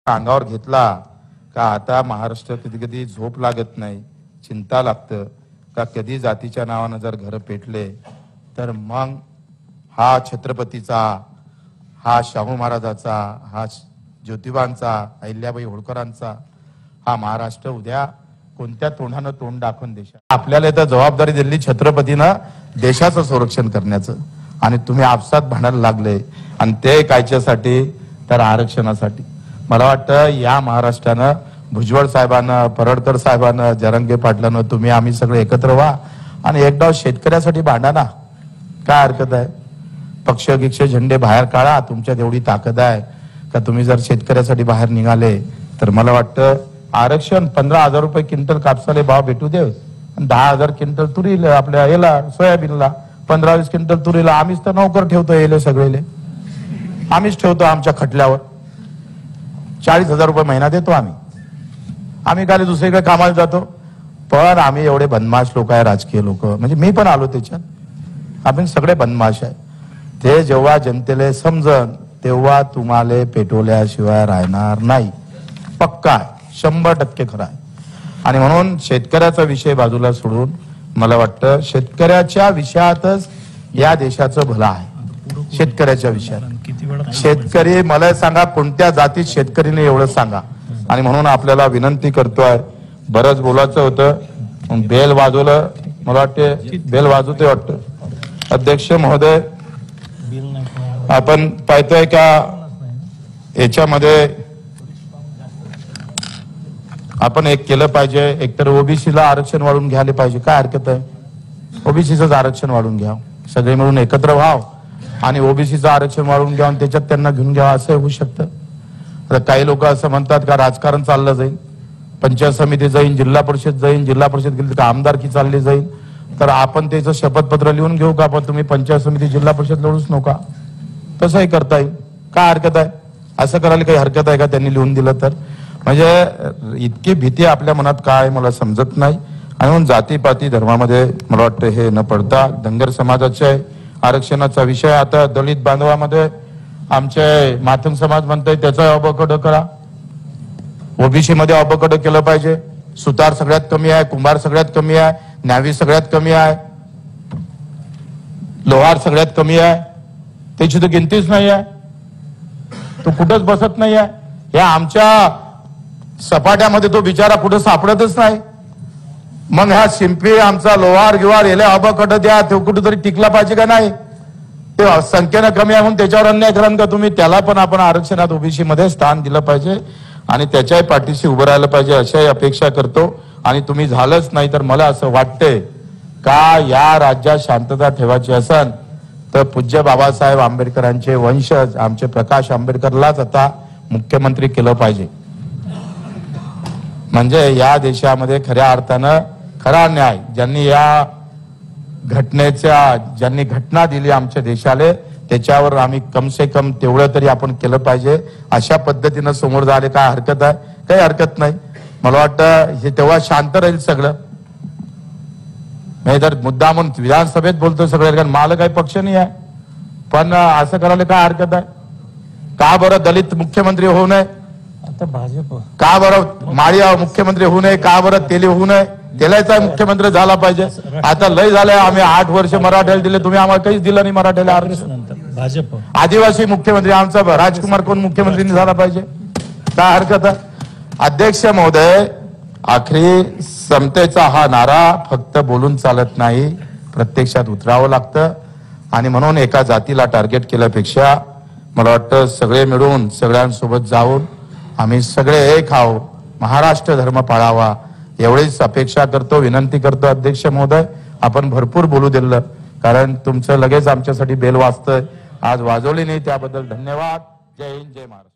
अंगावर घेतला का आता महाराष्ट्र कधी कधी झोप लागत नाही, चिंता लागतं का कधी जातीच्या नावानं जर घर पेटले तर मग हा छत्रपतीचा, हा शाहू महाराजाचा, हा ज्योतिबांचा, अहिल्याबाई होळकरांचा हा महाराष्ट्र उद्या कोणत्या तोंडानं तोंड दाखवून देशात आपल्याला इथं जबाबदारी दिली छत्रपतीनं देशाचं संरक्षण करण्याचं, आणि तुम्ही आपसात भांडायला लागले आणि ते कायच्यासाठी तर आरक्षणासाठी. मला वाटतं या महाराष्ट्रानं भुजबळ साहेबांना, परडकर साहेबांना, जरंगे पाटलांना तुम्ही आम्ही सगळे एकत्र व्हा आणि एकदा शेतकऱ्यासाठी भांडा ना. काय हरकत आहे? पक्ष गिक्ष झेंडे बाहेर काढा, तुमच्यात एवढी ताकद आहे का तुम्ही जर शेतकऱ्यासाठी बाहेर निघाले तर मला वाटतं आरक्षण 15,000 रुपये क्विंटल कापसाले भाव भेटू दे, 10,000 क्विंटल तुरीला, आपल्या याला सोयाबीनला, 15-20 क्विंटल तुरीला आम्हीच तर नोकर ठेवतो, येले सगळेले आम्हीच ठेवतो आमच्या खटल्यावर. 40,000 रुपये महिना देतो आम्ही काय दुसरीकडे कामाला जातो. पण आम्ही एवढे बदमाश लोक आहे, राजकीय लोक, म्हणजे मी पण आलो त्याच्यात, आपण सगळे बदमाश आहे. ते जेव्हा जनतेला समजन तेव्हा तुम्हाला पेटवल्याशिवाय राहणार नाही. पक्का आहे, 100% खरा आहे. आणि म्हणून शेतकऱ्याचा विषय बाजूला सोडून मला वाटतं शेतकऱ्याच्या विषयातच या देशाचं भलं आहे. शेतकऱ्याच्या विषयात शेतकरी, मला सांगा कोणत्या जातीत शेतकरीने एवढं सांगा. आणि म्हणून आपल्याला विनंती करतोय, बरंच बोलायचं होतं, बेल वाजवलं, मला वाटते बेल वाजवते वाटतं. अध्यक्ष महोदय, आपण पाहतोय का याच्यामध्ये आपण एक केलं पाहिजे, एकतर ओबीसीला आरक्षण वाढून घ्यायला पाहिजे. काय हरकत आहे? ओबीसीचं आरक्षण वाढून घ्या, सगळे मिळून एकत्र व्हाव आणि ओबीसीचं आरक्षण वाढून घ्या आणि त्याच्यात त्यांना घेऊन घ्यावं, असं होऊ शकतं. आता काही लोक असं म्हणतात का राजकारण चाललं जाईल, पंचायत समिती जाईन, जिल्हा परिषद जाईन, जिल्हा परिषद गेली तर आमदारकी चालली जाईल. तर आपण त्याचं शपथपत्र लिहून घेऊ का, पण तुम्ही पंचायत समिती जिल्हा परिषद लढूच नका, तसंही करता येईल. काय हरकत आहे? असं करायला काही हरकत आहे का त्यांनी लिहून दिलं तर? म्हणजे इतकी भीती आपल्या मनात काय मला समजत नाही. आणि म्हणून जातीपाती धर्मामध्ये मला वाटतं हे न पडता धनगर समाजाच्या आरक्षणाचा विषय, आता दलित बांधवामध्ये आमचे माथंग समाज म्हणतोय त्याचा अबकडं करा, ओबीसी मध्ये अबकडं केलं पाहिजे. सुतार सगळ्यात कमी आहे, कुंभार सगळ्यात कमी आहे, न्यावी सगळ्यात कमी आहे, लोहार सगळ्यात कमी आहे, त्याची तर गिनतीच नाही आहे, तो कुठंच बसत नाही आहे. या आमच्या सपाट्यामध्ये तो बिचारा कुठं सापडतच नाही. मग ह्या शिंपी आमचा लोहार गिवार याला अबकडं द्या, तो कुठेतरी टिकला पाहिजे का नाही? ते संख्येनं कमी आहे म्हणून त्याच्यावर अन्याय कराल का तुम्ही? त्याला पण आपण आरक्षणात ओबीसी मध्ये स्थान दिलं पाहिजे आणि त्याच्याही पाठीशी उभं राहिलं पाहिजे अशाही अपेक्षा करतो. आणि तुम्ही झालंच नाही तर मला असं वाटतंय का या राज्यात शांतता ठेवायची असेल तर पूज्य बाबासाहेब आंबेडकरांचे वंशज आमचे प्रकाश आंबेडकरलाच आता मुख्यमंत्री केलं पाहिजे. म्हणजे या देशामध्ये खऱ्या अर्थानं खरा न्याय ज्यांनी या ज्यांनी घटना दिली आमच्या देशाला, त्याच्यावर आम्ही कम से कम तेवढं तरी आपण केलं पाहिजे. अशा पद्धतीनं समोर झाले काय हरकत आहे? काही हरकत नाही. मला वाटतं हे तेव्हा शांत राहील सगळं. नाही तर मुद्दा म्हणून विधानसभेत बोलतो सगळे, कारण मला काही पक्ष नाही आहे, पण असं करायला काय हरकत आहे? का बरं दलित मुख्यमंत्री होऊ नये? आता भाजप का बरं माळी मुख्यमंत्री होऊ नये? का बरं तेली होऊ नये? तेलाचा मुख्यमंत्री झाला पाहिजे. आता लय झालंय, आम्ही 8 वर्ष मराठ्याला दिले, तुम्ही आम्हाला काहीच दिलं नाही मराठ्याला आरक्षण. भाजप आदिवासी मुख्यमंत्री आमचा राजकुमार कोण मुख्यमंत्री झाला पाहिजे? काय हरकत आहे? अध्यक्ष महोदय, आखरी समतेचा हा नारा फक्त बोलून चालत नाही, प्रत्यक्षात उतरावं लागतं. आणि म्हणून एका जातीला टार्गेट केल्यापेक्षा मला वाटतं सगळे मिळून सगळ्यांसोबत जाऊन आम्ही सगळे एक आहो, महाराष्ट्र धर्म पाळावा एवढीच अपेक्षा करतो, विनंती करतो. अध्यक्ष महोदय, आपण भरपूर बोलू दिलं, कारण तुमचं लगेच आमच्यासाठी बेल वाजतंय, आज वाजवली नाही, त्याबद्दल धन्यवाद. जय हिंद, जय महाराष्ट्र.